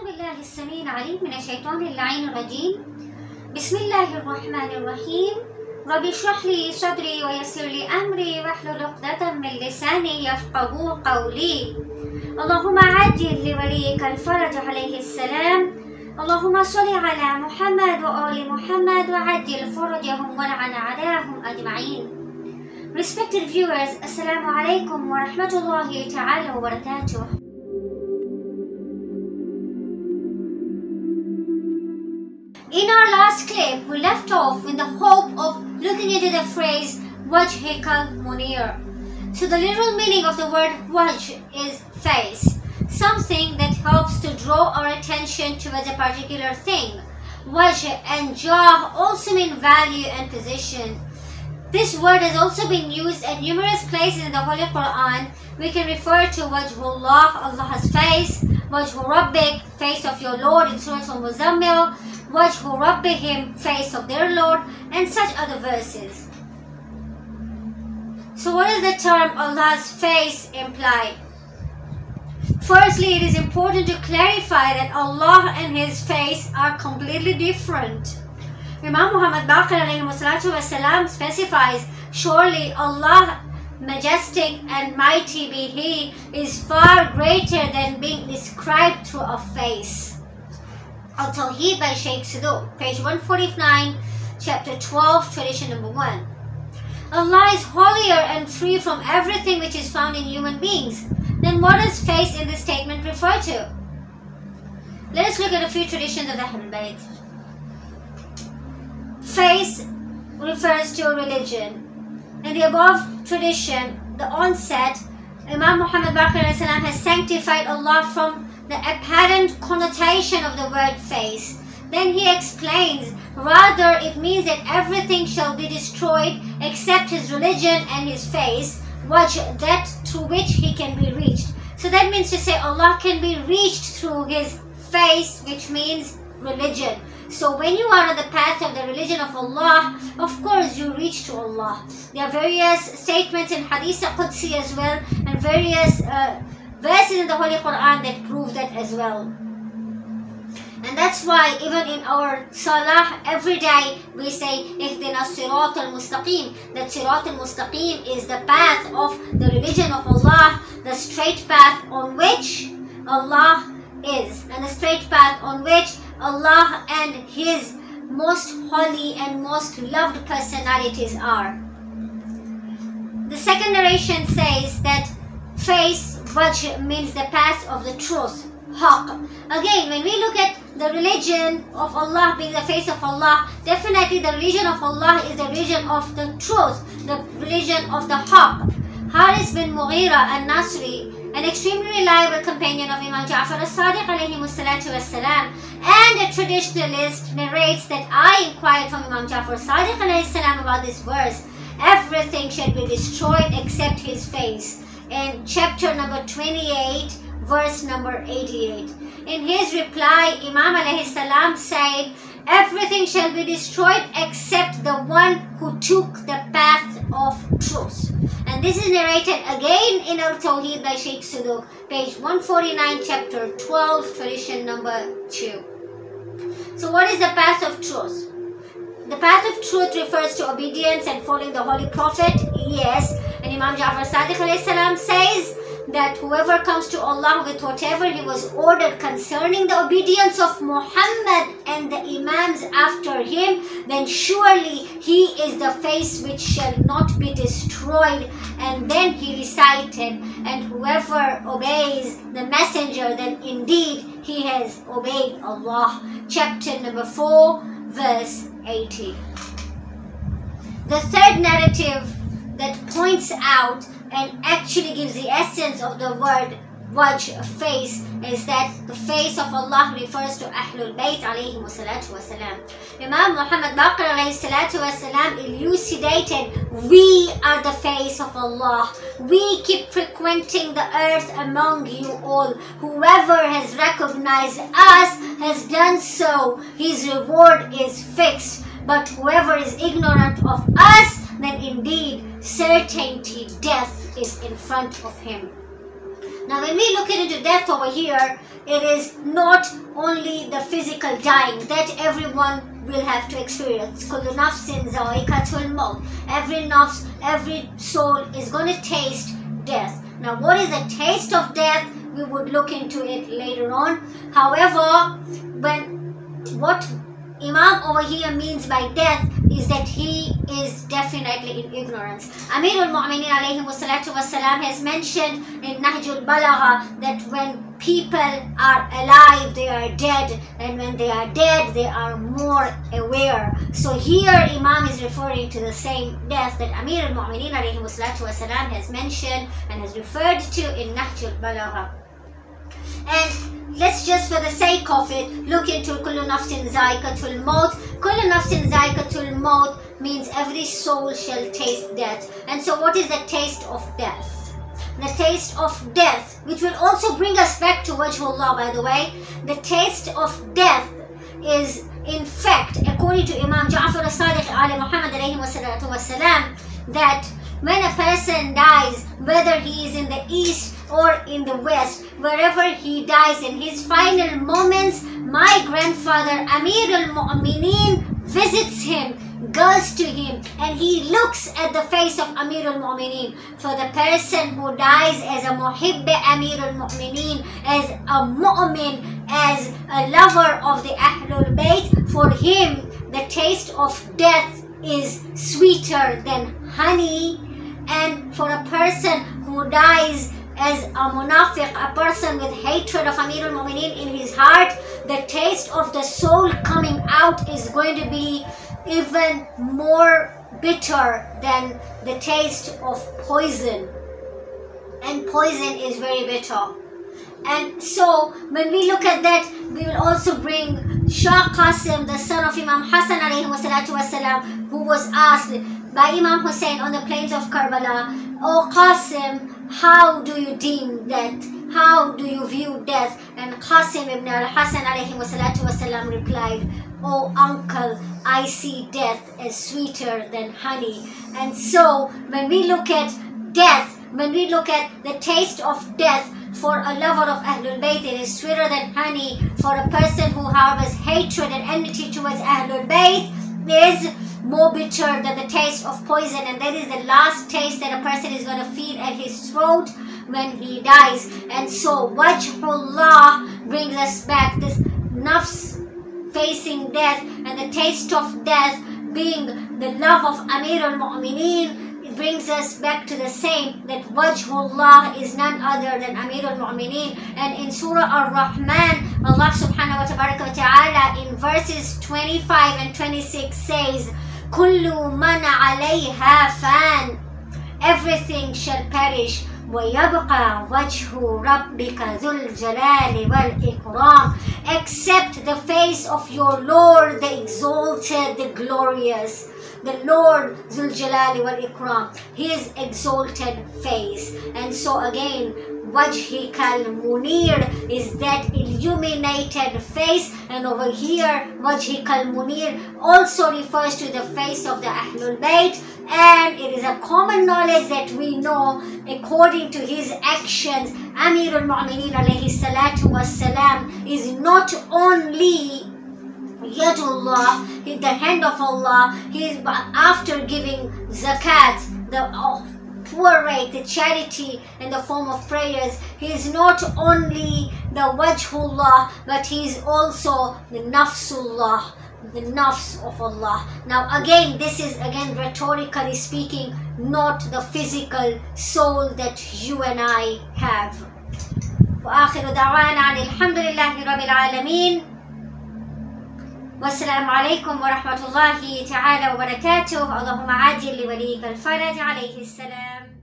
بالله السميع العليم من الشيطان اللعين الرجيم. بسم الله الرحمن الرحيم. رب اشرح لي صدري ويسر لي أمري واحلل عقدة من لساني يفقهوا قولي. اللهم عجل لوليك الفرج عليه السلام. اللهم صل على محمد وآل محمد وعجل فرجهم ولعن عليهم أجمعين. Respected viewers, Assalamu alaikum wa rahmatullahi ta'ala wa barakatuh. In our last clip, we left off with the hope of looking into the phrase wajhika munir. So the literal meaning of the word wajh is face, something that helps to draw our attention towards a particular thing. Wajh and jah also mean value and position. This word has also been used at numerous places in the Holy Quran. We can refer to wajhullah, Allah's face, wajhu rabbik, face of your Lord in Surah Al-Muzammil, wajhu rabbihim, face of their Lord, and such other verses. So what does the term Allah's face imply? Firstly, it is important to clarify that Allah and His face are completely different. Imam Muhammad Baqir ﷺ specifies, surely Allah, majestic and mighty be He, is far greater than being described through a face. Al-Tawheed by Shaykh Sadiq, page 149, chapter 12, tradition number 1. Allah is holier and free from everything which is found in human beings. Then what does face in this statement refer to? Let us look at a few traditions of the Ahlul Bayt. Face refers to religion. In the above tradition, the onset, Imam Muhammad Baqir has sanctified Allah from the apparent connotation of the word face. Then he explains, rather it means that everything shall be destroyed except his religion and his face, that through which he can be reached. So that means to say Allah can be reached through his face, which means religion. So when you are on the path of the religion of Allah, of course you reach to Allah. There are various statements in Hadith Qudsi as well, and various verses in the Holy Quran that prove that as well. And that's why even in our salah every day we say Ihdina Sirat al-Mustaqim. That Sirat al-Mustaqim is the path of the religion of Allah, the straight path on which Allah is, and the straight path on which Allah and His most holy and most loved personalities are. The second narration says that face, wajh, means the path of the truth, haqq. Again, when we look at the religion of Allah being the face of Allah, definitely the religion of Allah is the religion of the truth, the religion of the haqq. Haris bin Mughira al-Nasri, an extremely reliable companion of Imam Sadiq ﷺ, and a traditionalist, narrates that I inquired from Imam Sadiq ﷺ about this verse, everything shall be destroyed except his face, in chapter number 28, verse number 88. In his reply, Imam ﷺ said, everything shall be destroyed except the one who took the path of truth. And this is narrated again in Al-Tawheed by Shaykh Sadiq, page 149, chapter 12, tradition number 2. So what is the path of truth? The path of truth refers to obedience and following the Holy Prophet, yes. And Imam Sadiq ﷺ says that whoever comes to Allah with whatever he was ordered concerning the obedience of Muhammad and the Imams after him, then surely he is the face which shall not be destroyed. And then he recited, and whoever obeys the messenger, then indeed he has obeyed Allah. Chapter number 4, verse 80. The third narrative that points out and actually gives the essence of the word wajh, face, is that the face of Allah refers to Ahlul Bayt alayhi wasalam. Imam Muhammad Baqir alayhi wasalam elucidated, we are the face of Allah. We keep frequenting the earth among you all. Whoever has recognized us has done so. His reward is fixed. But whoever is ignorant of us, then indeed certainty death is in front of him. Now when we look into death over here, it is not only the physical dying that everyone will have to experience. كل نفس ذائقة الموت. Every nafs, every soul is going to taste death. Now what is the taste of death? We would look into it later on. However, what Imam over here means by death is that he is definitely in ignorance. Amir al-Mu'mineen alayhi wassalatu wassalam has mentioned in Nahjul Balagha that when people are alive, they are dead, and when they are dead, they are more aware. So here Imam is referring to the same death that Amir al-Mu'mineen alayhi wassalatu wassalam has mentioned and has referred to in Nahjul Balagha. And let's just, for the sake of it, look into Kullu Nafsin Zaikatul Maut. Kullu Nafsin Zaikatul Maut means every soul shall taste death. And so what is the taste of death? The taste of death, which will also bring us back to Wajhullah, by the way. The taste of death is, in fact, according to Imam Ja'far as-Sadiq Ali Muhammad alayhi wassalatu wassalam, that when a person dies, whether he is in the east or in the west, wherever he dies, in his final moments, my grandfather Amir al-Mu'mineen visits him, goes to him, and he looks at the face of Amir al-Mu'mineen. For the person who dies as a muhibbe Amir al-Mu'mineen, as a mu'min, as a lover of the Ahlul Bayt, for him the taste of death is sweeter than honey. And for a person who dies as a munafiq, a person with hatred of Amir al-Mu'mineen in his heart, the taste of the soul coming out is going to be even more bitter than the taste of poison. And poison is very bitter. And so when we look at that, we will also bring Shah Qasim, the son of Imam Hassan alayhi wassalatu wassalam, who was asked by Imam Hussein on the plains of Karbala, "O Qasim, how do you deem death? How do you view death?" And Qasim ibn al-Hassan alayhi wassalatu wassalam replied, "O uncle, I see death as sweeter than honey." And so when we look at death, when we look at the taste of death, for a lover of Ahlul Bayt, it is sweeter than honey. For a person who harbors hatred and enmity towards Ahlul Bayt, is more bitter than the taste of poison. And that is the last taste that a person is going to feel at his throat when he dies. And so Wajhullah brings us back, this nafs facing death and the taste of death being the love of Amir al-Mu'mineen. It brings us back to the same, that Wajhullah is none other than Amir al-Mu'mineen. And in Surah Ar-Rahman, Allah subhanahu wa ta'ala in verses 25 and 26 says, Kullu man alayha fan, everything shall perish, وَيَبْقَى وَجْهُ رَبِّكَ ذُو الْجَلَالِ وَالْإِكْرَامِ, except the face of your Lord, the exalted, the glorious, the Lord Zul Jalali wal Ikram, his exalted face. And so again, Wajhikal Munir is that illuminated face, and over here Wajhikal Munir also refers to the face of the Ahlul Bayt. And it is a common knowledge that we know, according to his actions, Amir al-Mu'mineen alayhi salatu wassalam is not only Yadullah, the hand of Allah. He is, after giving zakat, the poor rate, the charity in the form of prayers, he is not only the Wajhullah, but he is also the Nafsullah, the nafs of Allah. Now again, this is again rhetorically speaking, not the physical soul that you and I have. وآخر دعوانا الحمد لله رب العالمين والسلام عليكم ورحمة الله تعالى وبركاته. اللهم عاجل لوليك الفرج عليه السلام.